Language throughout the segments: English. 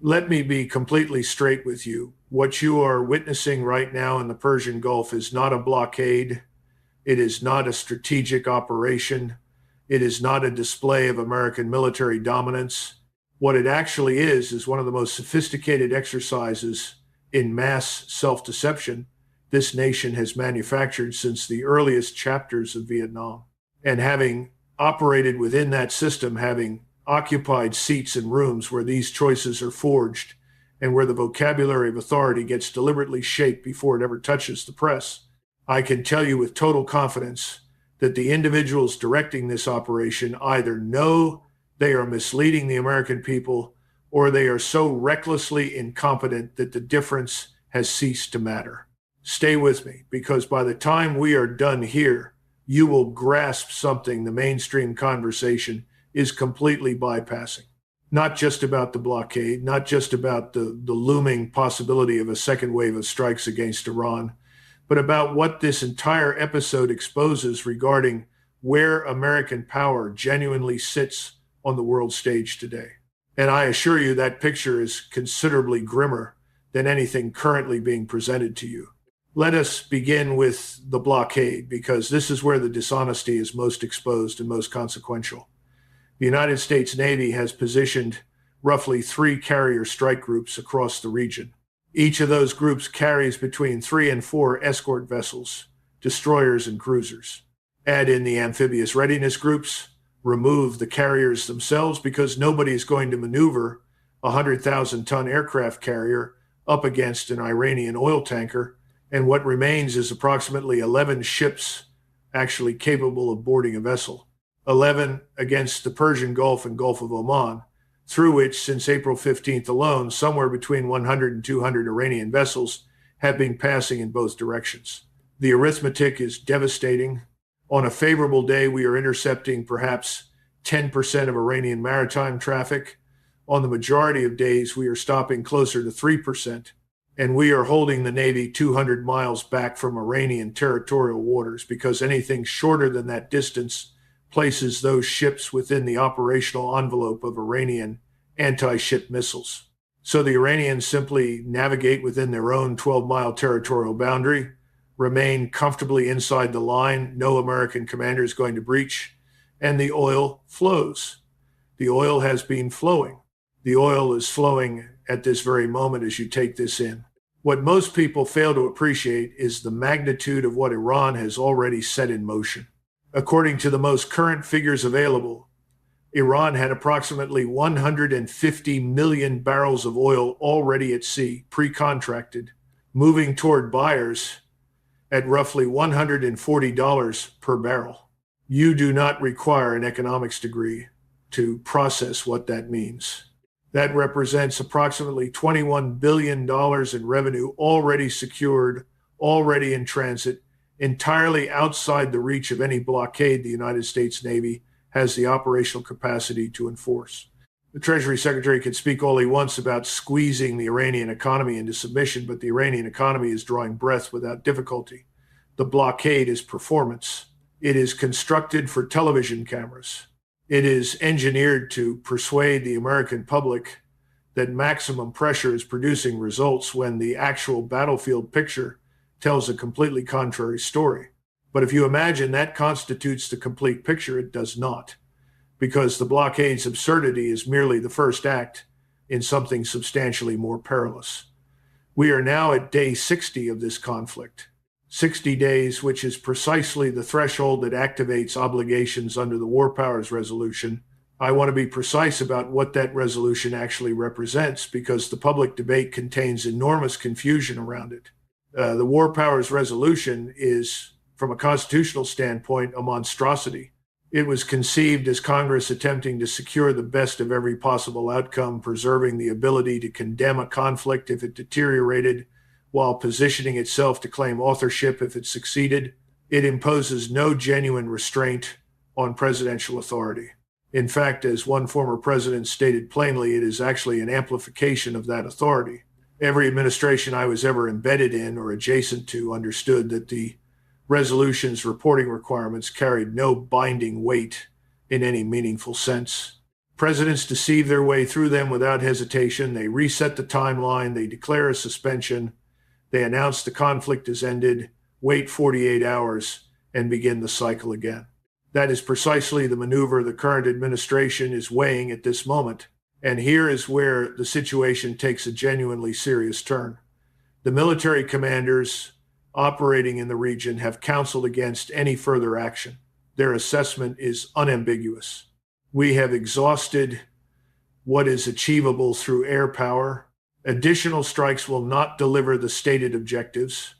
Let me be completely straight with you. What you are witnessing right now in the Persian Gulf is not a blockade. It is not a strategic operation. It is not a display of American military dominance. What it actually is one of the most sophisticated exercises in mass self-deception this nation has manufactured since the earliest chapters of Vietnam. And having operated within that system, having occupied seats in rooms where these choices are forged and where the vocabulary of authority gets deliberately shaped before it ever touches the press, I can tell you with total confidence that the individuals directing this operation either know they are misleading the American people or they are so recklessly incompetent that the difference has ceased to matter. Stay with me, because by the time we are done here, you will grasp something the mainstream conversation is completely bypassing. Not just about the blockade, not just about the looming possibility of a second wave of strikes against Iran, but about what this entire episode exposes regarding where American power genuinely sits on the world stage today. And I assure you that picture is considerably grimmer than anything currently being presented to you. Let us begin with the blockade, because this is where the dishonesty is most exposed and most consequential. The United States Navy has positioned roughly 3 carrier strike groups across the region. Each of those groups carries between 3 and 4 escort vessels, destroyers and cruisers. Add in the amphibious readiness groups, remove the carriers themselves, because nobody is going to maneuver a 100,000-ton aircraft carrier up against an Iranian oil tanker, and what remains is approximately 11 ships actually capable of boarding a vessel. 11 against the Persian Gulf and Gulf of Oman, through which, since April 15th alone, somewhere between 100 and 200 Iranian vessels have been passing in both directions. The arithmetic is devastating. On a favorable day, we are intercepting perhaps 10% of Iranian maritime traffic. On the majority of days, we are stopping closer to 3%, and we are holding the Navy 200 miles back from Iranian territorial waters, because anything shorter than that distance places those ships within the operational envelope of Iranian anti-ship missiles. So the Iranians simply navigate within their own 12-mile territorial boundary, remain comfortably inside the line, no American commander is going to breach, and the oil flows. The oil has been flowing. The oil is flowing at this very moment as you take this in. What most people fail to appreciate is the magnitude of what Iran has already set in motion. According to the most current figures available, Iran had approximately 150 million barrels of oil already at sea, pre-contracted, moving toward buyers at roughly $140 per barrel. You do not require an economics degree to process what that means. That represents approximately $21 billion in revenue already secured, already in transit, entirely outside the reach of any blockade the United States Navy has the operational capacity to enforce. The Treasury Secretary can speak all he wants about squeezing the Iranian economy into submission, but the Iranian economy is drawing breath without difficulty. The blockade is performance. It is constructed for television cameras. It is engineered to persuade the American public that maximum pressure is producing results when the actual battlefield picture tells a completely contrary story. But if you imagine that constitutes the complete picture, it does not, because the blockade's absurdity is merely the first act in something substantially more perilous. We are now at day 60 of this conflict. 60 days, which is precisely the threshold that activates obligations under the War Powers Resolution. I want to be precise about what that resolution actually represents, because the public debate contains enormous confusion around it. The War Powers Resolution is, from a constitutional standpoint, a monstrosity. It was conceived as Congress attempting to secure the best of every possible outcome, preserving the ability to condemn a conflict if it deteriorated, while positioning itself to claim authorship if it succeeded. It imposes no genuine restraint on presidential authority. In fact, as one former president stated plainly, it is actually an amplification of that authority. Every administration I was ever embedded in or adjacent to understood that the resolution's reporting requirements carried no binding weight in any meaningful sense. Presidents deceive their way through them without hesitation. They reset the timeline. They declare a suspension. They announce the conflict has ended, wait 48 hours, and begin the cycle again. That is precisely the maneuver the current administration is weighing at this moment. And here is where the situation takes a genuinely serious turn. The military commanders operating in the region have counseled against any further action. Their assessment is unambiguous. We have exhausted what is achievable through air power. Additional strikes will not deliver the stated objectives.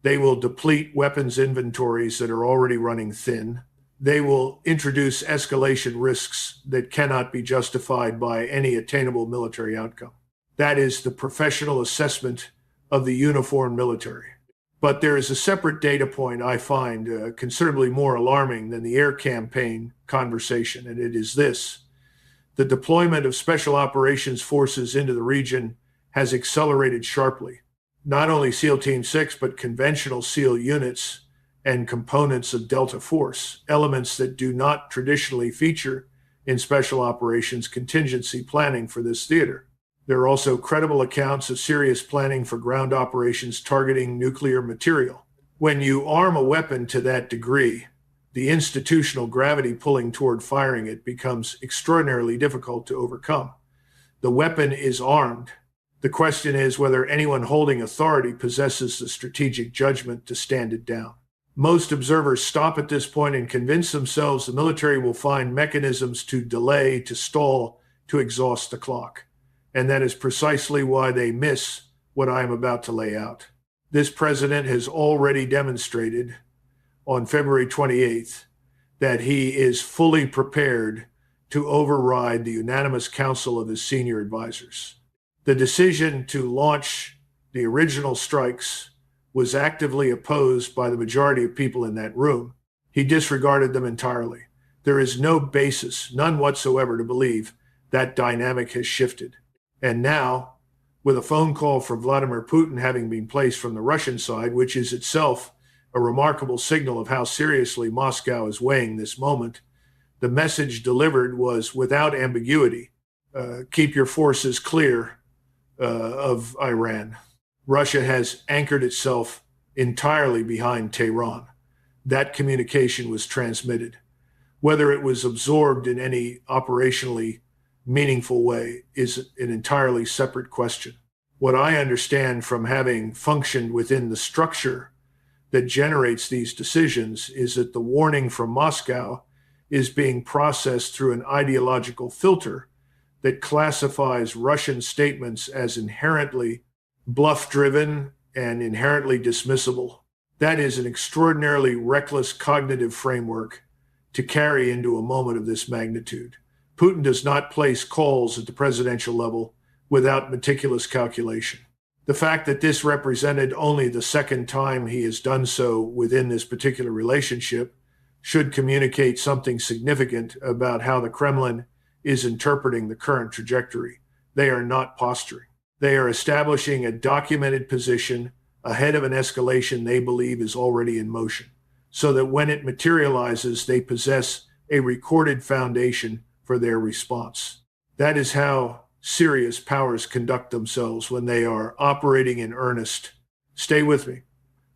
They will deplete weapons inventories that are already running thin. They will introduce escalation risks that cannot be justified by any attainable military outcome. That is the professional assessment of the uniformed military. But there is a separate data point I find considerably more alarming than the air campaign conversation, and it is this. The deployment of special operations forces into the region has accelerated sharply. Not only SEAL Team 6, but conventional SEAL units and components of Delta Force, elements that do not traditionally feature in special operations contingency planning for this theater. There are also credible accounts of serious planning for ground operations targeting nuclear material. When you arm a weapon to that degree, the institutional gravity pulling toward firing it becomes extraordinarily difficult to overcome. The weapon is armed. The question is whether anyone holding authority possesses the strategic judgment to stand it down. Most observers stop at this point and convince themselves the military will find mechanisms to delay, to stall, to exhaust the clock. And that is precisely why they miss what I am about to lay out. This president has already demonstrated on February 28th that he is fully prepared to override the unanimous counsel of his senior advisors. The decision to launch the original strikes was actively opposed by the majority of people in that room. He disregarded them entirely. There is no basis, none whatsoever, to believe that dynamic has shifted. And now, with a phone call from Vladimir Putin having been placed from the Russian side, which is itself a remarkable signal of how seriously Moscow is weighing this moment, the message delivered was without ambiguity. Keep your forces clear of Iran. Russia has anchored itself entirely behind Tehran. That communication was transmitted. Whether it was absorbed in any operationally meaningful way is an entirely separate question. What I understand from having functioned within the structure that generates these decisions is that the warning from Moscow is being processed through an ideological filter that classifies Russian statements as inherently bluff-driven and inherently dismissible. That is an extraordinarily reckless cognitive framework to carry into a moment of this magnitude. Putin does not place calls at the presidential level without meticulous calculation. The fact that this represented only the second time he has done so within this particular relationship should communicate something significant about how the Kremlin is interpreting the current trajectory. They are not posturing. They are establishing a documented position ahead of an escalation they believe is already in motion, so that when it materializes, they possess a recorded foundation for their response. That is how serious powers conduct themselves when they are operating in earnest. Stay with me,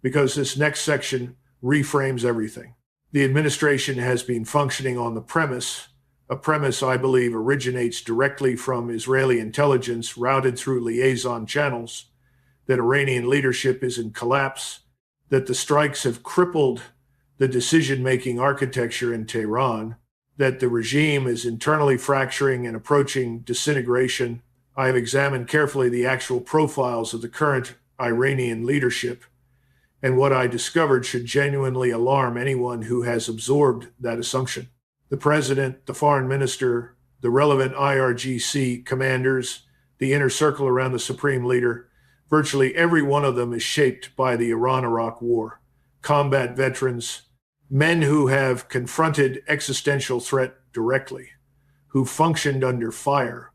because this next section reframes everything. The administration has been functioning on the premise, a premise I believe originates directly from Israeli intelligence routed through liaison channels, that Iranian leadership is in collapse, that the strikes have crippled the decision-making architecture in Tehran, that the regime is internally fracturing and approaching disintegration. I have examined carefully the actual profiles of the current Iranian leadership, and what I discovered should genuinely alarm anyone who has absorbed that assumption. The president, the foreign minister, the relevant IRGC commanders, the inner circle around the supreme leader, virtually every one of them is shaped by the Iran-Iraq war. Combat veterans, men who have confronted existential threat directly, who functioned under fire,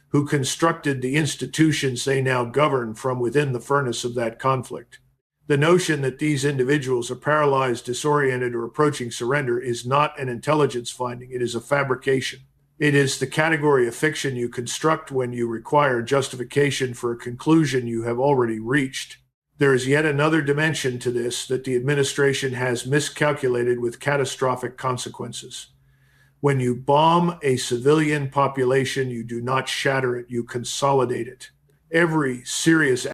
who constructed the institutions they now govern from within the furnace of that conflict. The notion that these individuals are paralyzed, disoriented, or approaching surrender is not an intelligence finding. It is a fabrication. It is the category of fiction you construct when you require justification for a conclusion you have already reached. There is yet another dimension to this that the administration has miscalculated with catastrophic consequences. When you bomb a civilian population, you do not shatter it, you consolidate it. Every serious